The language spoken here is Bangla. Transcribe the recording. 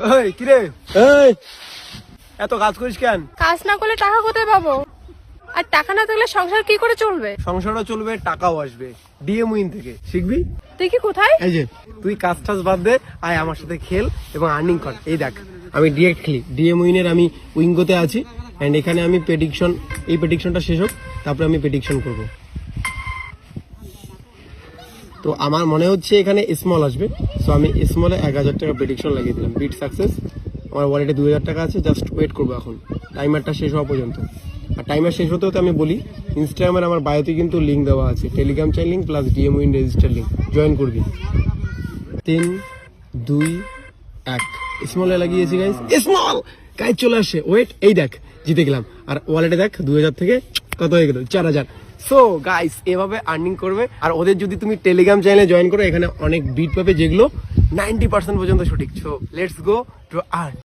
এই কি রে, এই এত কাজ করিস কেন? কাজ না করলে টাকা কোথায় পাবো? আর টাকা না থাকলে সংসার কি করে চলবে? সংসারও চলবে, টাকাও আসবে। ডিএম উইন থেকে শিখবি। তুই কি কোথায়? এই যে তুই কাজ টাজ বাদ দে, আয় আমার সাথে খেল এবং আর্নিং কর। এই দেখ আমি ডিরেক্ট খেলি, ডিএম উইনের আমি উইঙ্গোতে আছি এন্ড এখানে আমি প্রেডিকশন, এই প্রেডিকশনটা শেষ হোক তারপরে আমি প্রেডিকশন করব। তো আমার মনে হচ্ছে এখানে স্মল আসবে, সো আমি স্মলে 1000 টাকা প্রেডিকশন লাগিয়ে দিলাম। বিট সাকসেস, আমার ওয়ালেটে 2000 টাকা আছে, জাস্ট ওয়েট করবো এখন টাইমারটা শেষ হওয়া পর্যন্ত। আর টাইমার শেষ হতে হতে আমি বলি, ইনস্টাগ্রামের আমার বায়োতে কিন্তু লিঙ্ক দেওয়া আছে, টেলিগ্রাম চাইল link plus DM win register link, join করবি। 3 2 1 স্মলে লাগিয়েছি গাইস, স্মল গাইস চলে আসে, ওয়েট, এই দেখ জিতে গেলাম। আর ওয়ালেটে দেখ 2000 থেকে কত হয়ে গেল, 4000। সো গাইস এভাবে আর্নিং করবে। আর ওদের যদি তুমি টেলিগ্রাম চ্যানেলে জয়েন করো, এখানে অনেক বিট পাবে যেগুলো 90% পর্যন্ত সঠিক। So let's go to earn.